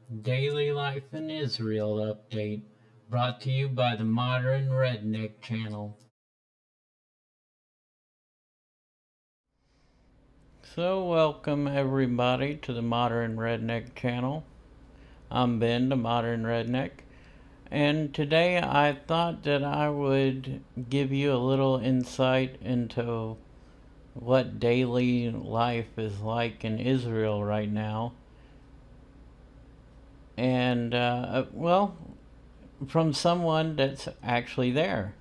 Daily Life in Israel update brought to you by the Modern Redneck channel. So, welcome everybody to the Modern Redneck channel. I'm Ben, the Modern Redneck, and today I thought that I would give you a little insight into what daily life is like in Israel right now. And, from someone that's actually there.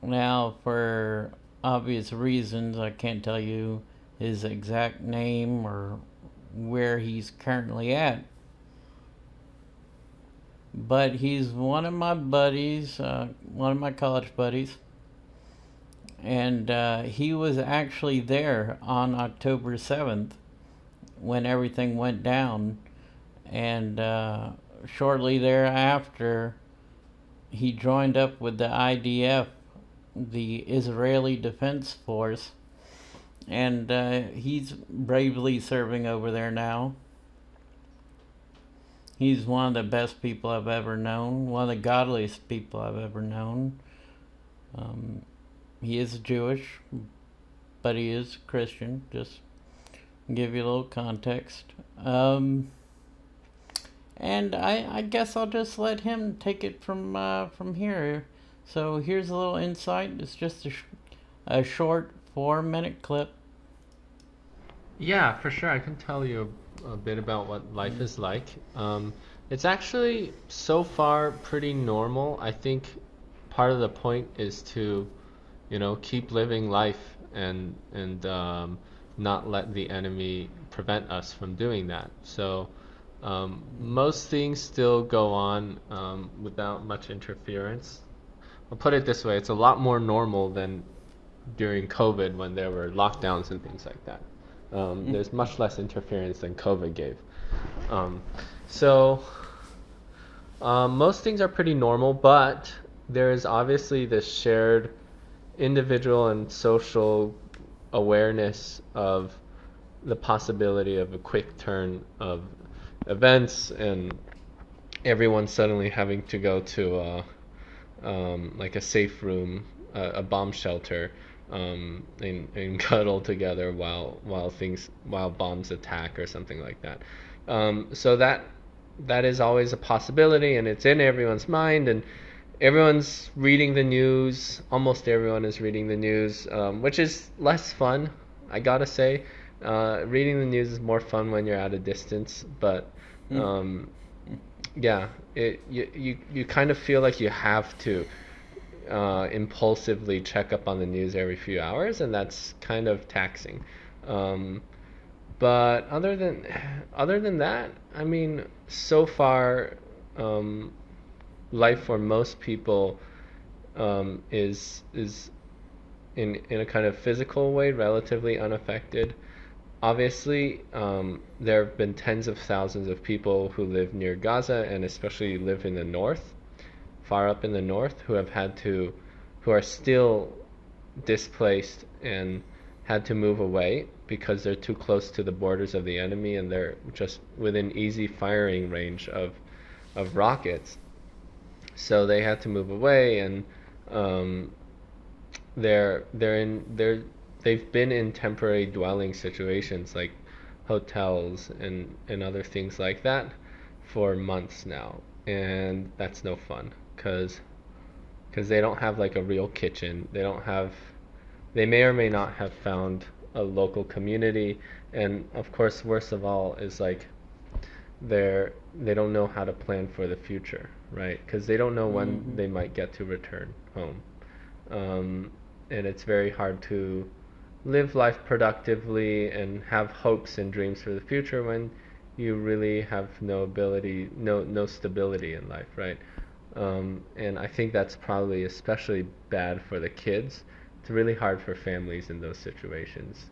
Now, for obvious reasons, I can't tell you his exact name or where he's currently at. But he's one of my buddies, one of my college buddies. And he was actually there on October 7th when everything went down. And shortly thereafter, he joined up with the IDF, the Israeli Defense Force, and he's bravely serving over there now. He's one of the best people I've ever known, one of the godliest people I've ever known. He is Jewish, but he is Christian, just to give you a little context. And I guess I'll just let him take it from here. So here's a little insight. It's just a short 4-minute clip. Yeah, for sure. I can tell you a bit about what life is like. It's actually so far pretty normal. I think part of the point is to, keep living life and not let the enemy prevent us from doing that. So most things still go on without much interference. I'll put it this way: it's a lot more normal than during COVID when there were lockdowns and things like that. There's much less interference than COVID gave. Um, so most things are pretty normal, but there is obviously this shared individual and social awareness of the possibility of a quick turn of events and everyone suddenly having to go to like a safe room, a bomb shelter, and cuddle together while bombs attack or something like that. So that is always a possibility, and it's in everyone's mind, and everyone's reading the news. Almost everyone is reading the news, which is less fun, I gotta say. Reading the news is more fun when you're at a distance, but yeah, you kind of feel like you have to impulsively check up on the news every few hours, and that's kind of taxing. Um, but other than that, I mean, so far, um, life for most people is in a kind of physical way relatively unaffected. Obviously, there have been tens of thousands of people who live near Gaza and especially live in the north, far up in the north, who are still displaced and had to move away because they're too close to the borders of the enemy and they're just within easy firing range of rockets. So they had to move away, and um, they've been in temporary dwelling situations like hotels and other things like that for months now, and that's no fun because they don't have like a real kitchen. They may or may not have found a local community, and of course, worst of all is like they don't know how to plan for the future, right? Because they don't know when they might get to return home, um, and it's very hard to live life productively and have hopes and dreams for the future when you really have no stability in life, right? And I think that's probably especially bad for the kids. It's really hard for families in those situations.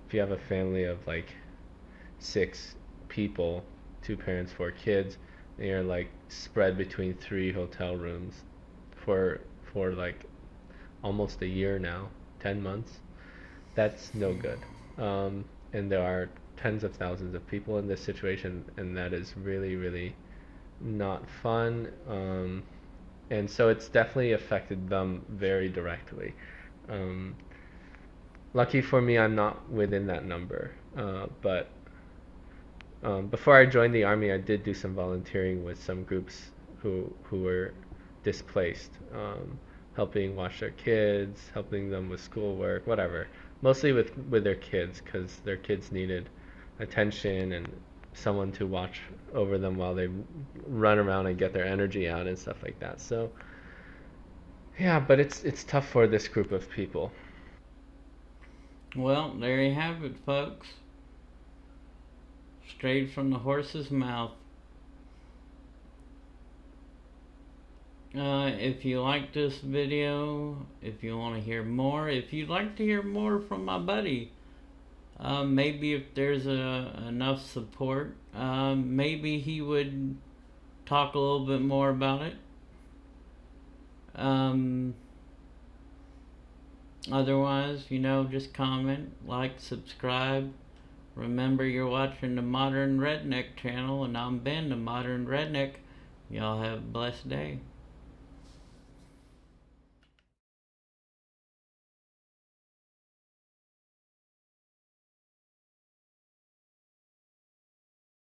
If you have a family of like 6 people, 2 parents, 4 kids, and you're like spread between 3 hotel rooms for like almost a year now, 10 months. That's no good. And there are tens of thousands of people in this situation, and that is really, really not fun. And so it's definitely affected them very directly. Um, Lucky for me, I'm not within that number. But before I joined the army, I did do some volunteering with some groups who were displaced, helping watch their kids, helping them with schoolwork, whatever. Mostly with their kids, because their kids needed attention and someone to watch over them while they run around and get their energy out and stuff like that. So yeah, but it's tough for this group of people. Well, there you have it, folks. Straight from the horse's mouth. If you like this video, if you want to hear more, if you'd like to hear more from my buddy, maybe if there's enough support, maybe he would talk a little bit more about it. Um, Otherwise, just comment, like, subscribe. Remember, you're watching the Modern Redneck channel, and I'm Ben, the Modern Redneck. Y'all have a blessed day.